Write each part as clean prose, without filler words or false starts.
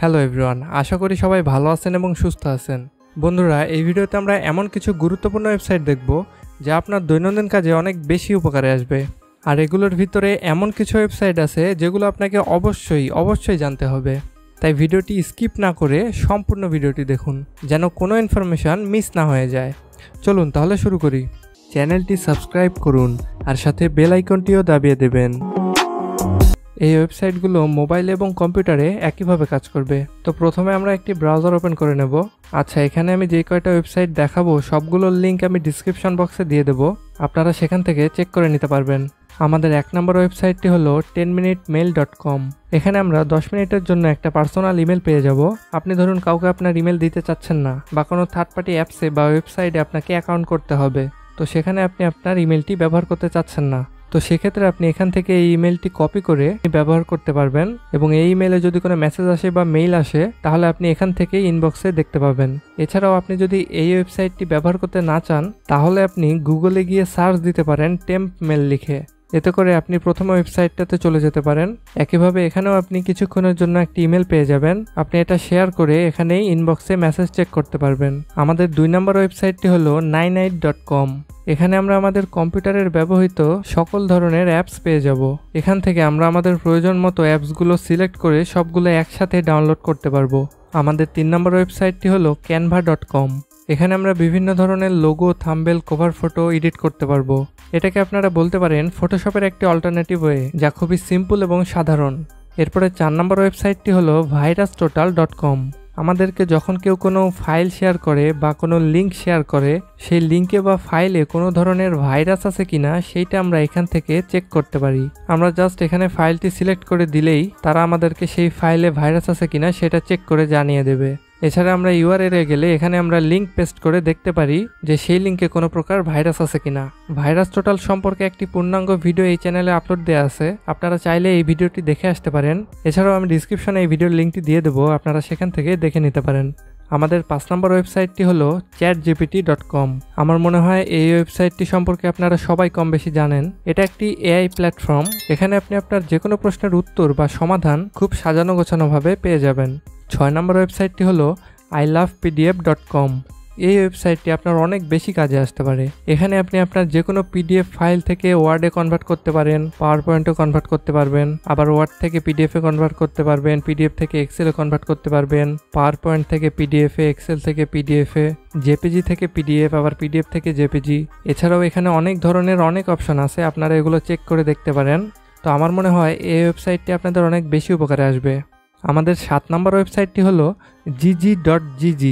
Hello everyone, আশা করি সবাই ভালো আছেন এবং সুস্থ আছেন। বন্ধুরা, এই ভিডিওতে আমরা এমন কিছু গুরুত্বপূর্ণ ওয়েবসাইট দেখব যা আপনার দৈনন্দিন কাজে অনেক বেশি উপকারে আসবে। আর এগুলোর ভিতরে এমন কিছু ওয়েবসাইট আছে যেগুলো আপনাকে অবশ্যই জানতে হবে। তাই ভিডিওটি স্কিপ না করে সম্পূর্ণ ভিডিওটি দেখুন, যেন কোনো ইনফরমেশন মিস না হয়ে যায়। চলুন তাহলে শুরু করি। চ্যানেলটি সাবস্ক্রাইব করুন আর সাথে বেল আইকনটিও দাবিয়ে দেবেন। এই ওয়েবসাইটগুলো মোবাইল এবং কম্পিউটারে একইভাবে কাজ করবে। তো প্রথমে আমরা একটি ব্রাউজার ওপেন করে নেব। আচ্ছা, এখানে আমি যে কয়টা ওয়েবসাইট দেখাবো সবগুলোর লিঙ্ক আমি ডিসক্রিপশন বক্সে দিয়ে দেবো, আপনারা সেখান থেকে চেক করে নিতে পারবেন। আমাদের 1 নম্বর ওয়েবসাইটটি হলো 10minutemail.com। এখানে আমরা 10 মিনিটের জন্য একটা পার্সোনাল ইমেল পেয়ে যাব। আপনি ধরুন কাউকে আপনার ইমেল দিতে চাচ্ছেন না, বা কোনো থার্ড পার্টি অ্যাপসে বা ওয়েবসাইটে আপনাকে অ্যাকাউন্ট করতে হবে, তো সেখানে আপনি আপনার ইমেলটি ব্যবহার করতে চাচ্ছেন না, তো সেক্ষেত্রে আপনি এখান থেকে এই ইমেলটি কপি করে ব্যবহার করতে পারবেন। এবং এই ইমেলে যদি কোনো মেসেজ আসে বা মেইল আসে তাহলে আপনি এখান থেকে ইনবক্সে দেখতে পাবেন। এছাড়াও আপনি যদি এই ওয়েবসাইটটি ব্যবহার করতে না চান তাহলে আপনি গুগলে গিয়ে সার্চ দিতে পারেন টেম্প মেল লিখে। এতে করে আপনি প্রথম ওয়েবসাইটটাতে চলে যেতে পারেন। একইভাবে এখানেও আপনি কিছুক্ষণের জন্য একটি ইমেল পেয়ে যাবেন। আপনি এটা শেয়ার করে এখানেই ইনবক্সে মেসেজ চেক করতে পারবেন। আমাদের 2 নম্বর ওয়েবসাইটটি হলো 98.com। এখানে আমরা আমাদের কম্পিউটারের ব্যবহৃত সকল ধরনের অ্যাপস পেয়ে যাব। এখান থেকে আমরা আমাদের প্রয়োজন মতো অ্যাপসগুলো সিলেক্ট করে সবগুলো একসাথে ডাউনলোড করতে পারবো। আমাদের 3 নম্বর ওয়েবসাইটটি হলো canva.com। এখানে আমরা বিভিন্ন ধরনের logo, thumbnail, cover photo edit করতে পারবো। এটাকে আপনারা বলতে পারেন ফটোশপের একটি অল্টারনেটিভ ওয়ে, যা খুবই সিম্পল এবং সাধারণ। এরপরে 4 নম্বর ওয়েবসাইটটি হলো virustotal.com। আমাদেরকে যখন কেউ কোনো ফাইল শেয়ার করে বা কোনো লিঙ্ক শেয়ার করে, সেই লিঙ্কে বা ফাইলে কোনো ধরনের ভাইরাস আছে কিনা সেইটা আমরা এখান থেকে চেক করতে পারি। আমরা জাস্ট এখানে ফাইলটি সিলেক্ট করে দিলেই তারা আমাদেরকে সেই ফাইলে ভাইরাস আছে কিনা সেটা চেক করে জানিয়ে দেবে। এছাড়া আমরা ইউআরএল এ গেলে এখানে আমরা লিঙ্ক পেস্ট করে দেখতে পারি যে সেই লিঙ্কে কোনো প্রকার ভাইরাস আছে কিনা। ভাইরাস টোটাল সম্পর্কে একটি পূর্ণাঙ্গ ভিডিও এই চ্যানেলে আপলোড দেওয়া আছে, আপনারা চাইলে এই ভিডিওটি দেখে আসতে পারেন। এছাড়াও আমি ডিসক্রিপশনে এই ভিডিওর লিঙ্কটি দিয়ে দেবো, আপনারা সেখান থেকে দেখে নিতে পারেন। আমাদের 5 নম্বর ওয়েবসাইটটি হলো chatgpt.com। আমার মনে হয় এই ওয়েবসাইটটি সম্পর্কে আপনারা সবাই কম বেশি জানেন। এটা একটি এআই প্ল্যাটফর্ম। এখানে আপনি আপনার যে কোনো প্রশ্নের উত্তর বা সমাধান খুব সাজানো গোছানোভাবে পেয়ে যাবেন। 6 নম্বর ওয়েবসাইটটি হলো ilovepdf.com। এই ওয়েবসাইটটি আপনার অনেক বেশি কাজে আসতে পারে। এখানে আপনি আপনার যে কোনো পিডিএফ ফাইল থেকে ওয়ার্ডে কনভার্ট করতে পারেন, পাওয়ার পয়েন্টে কনভার্ট করতে পারবেন, আবার ওয়ার্ড থেকে পিডিএফে কনভার্ট করতে পারবেন, পিডিএফ থেকে এক্সেলে কনভার্ট করতে পারবেন, পাওয়ার পয়েন্ট থেকে পিডিএফে, এক্সেল থেকে পিডিএফে, জেপিজি থেকে পিডিএফ, আবার পিডিএফ থেকে জেপিজি। এছাড়াও এখানে অনেক ধরনের অনেক অপশন আছে, আপনারা এগুলো চেক করে দেখতে পারেন। তো আমার মনে হয় এই ওয়েবসাইটটি আপনাদের অনেক বেশি উপকারে আসবে। আমাদের 7 নম্বর ওয়েবসাইটটি হলো gg.gg।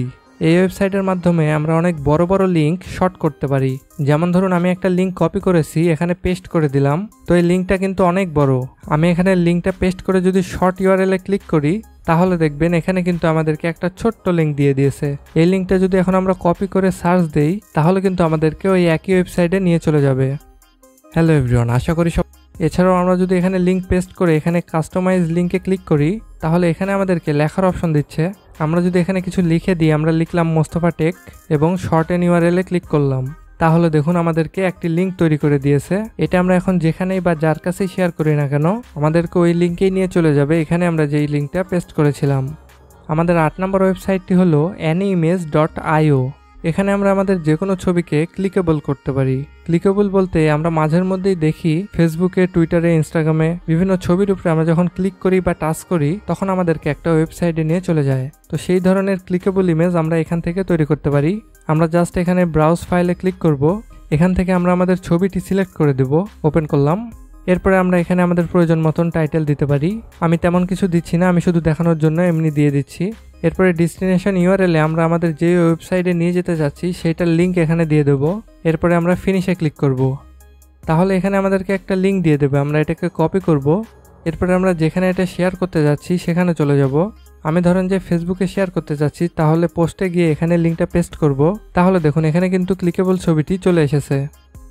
এই ওয়েবসাইটের মাধ্যমে আমরা অনেক বড় বড় লিঙ্ক শর্ট করতে পারি। যেমন ধরুন আমি একটা লিঙ্ক কপি করেছি, এখানে পেস্ট করে দিলাম, তো এই লিঙ্কটা কিন্তু অনেক বড়। আমি এখানে লিঙ্কটা পেস্ট করে যদি শর্ট ইউআরএল এ ক্লিক করি তাহলে দেখবেন এখানে কিন্তু আমাদেরকে একটা ছোট্ট লিঙ্ক দিয়ে দিয়েছে। এই লিঙ্কটা যদি এখন আমরা কপি করে সার্চ দেই তাহলে কিন্তু আমাদেরকে ওই একই ওয়েবসাইটে নিয়ে চলে যাবে। হ্যালো এভরিওয়ান, আশা করি সব। এছাড়াও আমরা যদি এখানে লিঙ্ক পেস্ট করে এখানে কাস্টমাইজ লিঙ্কে ক্লিক করি তাহলে এখানে আমাদেরকে লেখার অপশন দিচ্ছে। আমরা যদি এখানে কিছু লিখে দিই, আমরা লিখলাম মোস্তফা টেক এবং শর্ট এন ইউআরএল এ ক্লিক করলাম, তাহলে দেখুন আমাদেরকে একটি লিঙ্ক তৈরি করে দিয়েছে। এটা আমরা এখন যেখানেই বা যার কাছেই শেয়ার করি না কেন আমাদেরকে ওই লিঙ্কেই নিয়ে চলে যাবে, এখানে আমরা যেই লিঙ্কটা পেস্ট করেছিলাম। আমাদের 8 নম্বর ওয়েবসাইটটি হলো anyimage.io। এখানে আমরা আমাদের যে কোনো ছবিকে ক্লিকেবল করতে পারি। ক্লিকেবল বলতে আমরা মাঝের মধ্যেই দেখি ফেসবুকে, টুইটারে, ইনস্টাগ্রামে বিভিন্ন ছবির উপরে আমরা যখন ক্লিক করি বা টাচ করি তখন আমাদেরকে একটা ওয়েবসাইটে নিয়ে চলে যায়। তো সেই ধরনের ক্লিকেবল ইমেজ আমরা এখান থেকে তৈরি করতে পারি। আমরা জাস্ট এখানে ব্রাউজ ফাইলে ক্লিক করব, এখান থেকে আমরা আমাদের ছবিটি সিলেক্ট করে দেব, ওপেন করলাম। এরপরে আমরা এখানে আমাদের প্রয়োজন মতন টাইটেল দিতে পারি। আমি তেমন কিছু দিচ্ছি না, আমি শুধু দেখানোর জন্য এমনি দিয়ে দিচ্ছি। এরপরে ডেস্টিনেশন ইউআরএল এ আমরা আমাদের যে ওয়েবসাইটে নিয়ে যেতে যাচ্ছি সেইটার লিঙ্ক এখানে দিয়ে দেবো। এরপরে আমরা ফিনিশে ক্লিক করব। তাহলে এখানে আমাদেরকে একটা লিঙ্ক দিয়ে দেবে, আমরা এটাকে কপি করব। এরপরে আমরা যেখানে এটা শেয়ার করতে যাচ্ছি সেখানে চলে যাব। আমি ধরেন যে ফেসবুকে শেয়ার করতে যাচ্ছি, তাহলে পোস্টে গিয়ে এখানে লিঙ্কটা পেস্ট করব। তাহলে দেখুন এখানে কিন্তু ক্লিকেবল ছবিটি চলে এসেছে।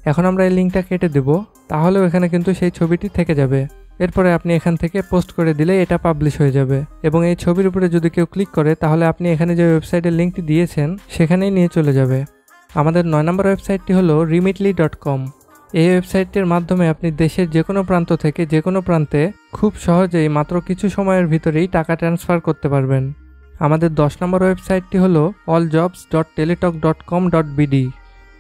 এখন আমরা এই লিঙ্কটা কেটে দেব, তাহলেও এখানে কিন্তু সেই ছবিটি থেকে যাবে। এরপরে আপনি এখান থেকে পোস্ট করে দিলে এটা পাবলিশ হয়ে যাবে এবং এই ছবির উপরে যদি কেউ ক্লিক করে তাহলে আপনি এখানে যে ওয়েবসাইটের লিঙ্কটি দিয়েছেন সেখানেই নিয়ে চলে যাবে। আমাদের 9 নম্বর ওয়েবসাইটটি হলো remitly.com। এই ওয়েবসাইটটির মাধ্যমে আপনি দেশের যে কোনো প্রান্ত থেকে যে কোনো প্রান্তে খুব সহজেই মাত্র কিছু সময়ের ভিতরেই টাকা ট্রান্সফার করতে পারবেন। আমাদের 10 নম্বর ওয়েবসাইটটি হলো alljobs.teletalk.com.bd।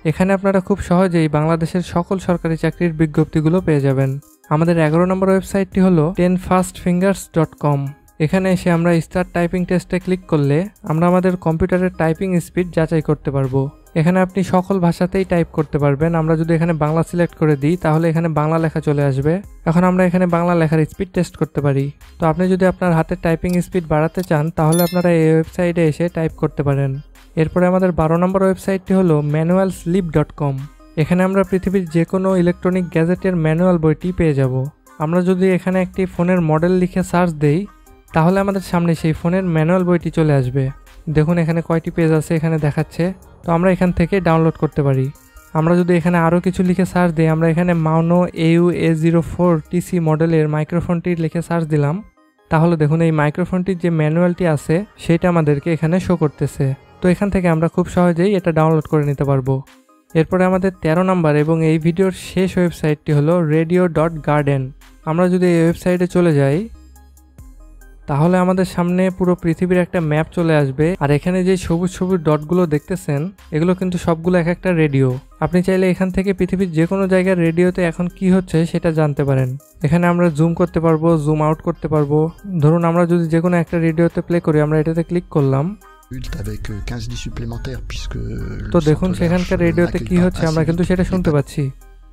এখানে আপনারা খুব সহজেই বাংলাদেশের সকল সরকারি চাকরির বিজ্ঞপ্তিগুলো পেয়ে যাবেন। আমাদের 11 নম্বর ওয়েবসাইটটি হলো 10fastfingers.com। এখানে এসে আমরা স্টার্ট টাইপিং টেস্টে ক্লিক করলে আমরা আমাদের কম্পিউটারের টাইপিং স্পিড যাচাই করতে পারবো। এখানে আপনি সকল ভাষাতেই টাইপ করতে পারবেন। আমরা যদি এখানে বাংলা সিলেক্ট করে দিই তাহলে এখানে বাংলা লেখা চলে আসবে। এখন আমরা এখানে বাংলা লেখার স্পিড টেস্ট করতে পারি। তো আপনি যদি আপনার হাতের টাইপিং স্পিড বাড়াতে চান তাহলে আপনারা এই ওয়েবসাইটে এসে টাইপ করতে পারেন। এরপরে আমাদের 12 নম্বর ওয়েবসাইটটি হলো manualsleep.com। এখানে আমরা পৃথিবীর যে কোনো ইলেকট্রনিক গ্যাজেটের ম্যানুয়াল বইটি পেয়ে যাব। আমরা যদি এখানে একটি ফোনের মডেল লিখে সার্চ দেই তাহলে আমাদের সামনে সেই ফোনের ম্যানুয়াল বইটি চলে আসবে। দেখুন এখানে কয়টি পেজ আছে এখানে দেখাচ্ছে। তো আমরা এখান থেকে ডাউনলোড করতে পারি। আমরা যদি এখানে আরও কিছু লিখে সার্চ দিই, আমরা এখানে মাউনো AU-A04 TC মডেলের মাইক্রোফোনটি লিখে সার্চ দিলাম, তাহলে দেখুন এই মাইক্রোফোনটির যে ম্যানুয়ালটি আছে সেটা আমাদেরকে এখানে শো করতেছে। তো এখান থেকে আমরা খুব সহজেই এটা ডাউনলোড করে নিতে পারবো। এরপরে আমাদের 13 নম্বর এবং এই ভিডিওর শেষ ওয়েবসাইটটি হলো radio.garden। আমরা যদি এই ওয়েবসাইটে চলে যাই তাহলে আমাদের সামনে পুরো পৃথিবীর একটা ম্যাপ চলে আসবে। আর এখানে যে সবুজ সবুজ ডটগুলো দেখতেছেন এগুলো কিন্তু সবগুলো এক একটা রেডিও। আপনি চাইলে এখান থেকে পৃথিবীর যে কোনো জায়গার রেডিওতে এখন কি হচ্ছে সেটা জানতে পারেন। এখানে আমরা জুম করতে পারবো, জুম আউট করতে পারবো। ধরুন আমরা যদি যে কোনো একটা রেডিওতে প্লে করি, আমরা এটাতে ক্লিক করলাম, তো দেখুন সেখানকার রেডিওতে কি হচ্ছে আমরা কিন্তু সেটা শুনতে পাচ্ছি।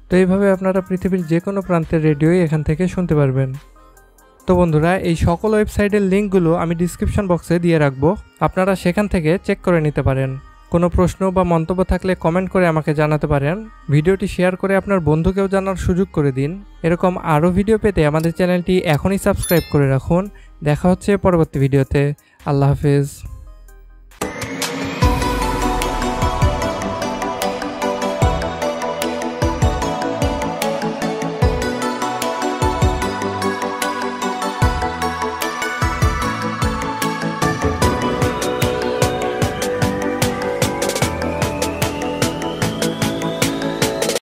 তো এইভাবে আপনারা পৃথিবীর যে কোনো প্রান্তের রেডিওই এখান থেকে শুনতে পারবেন। তো বন্ধুরা এই সকল ওয়েবসাইটের লিঙ্কগুলো আমি ডিসক্রিপশন বক্সে দিয়ে রাখবো, আপনারা সেখান থেকে চেক করে নিতে পারেন। কোনো প্রশ্ন বা মন্তব্য থাকলে কমেন্ট করে আমাকে জানাতে পারেন। ভিডিওটি শেয়ার করে আপনার বন্ধুকেও জানার সুযোগ করে দিন। এরকম আরও ভিডিও পেতে আমাদের চ্যানেলটি এখনই সাবস্ক্রাইব করে রাখুন। দেখা হচ্ছে পরবর্তী ভিডিওতে। আল্লাহ হাফেজ।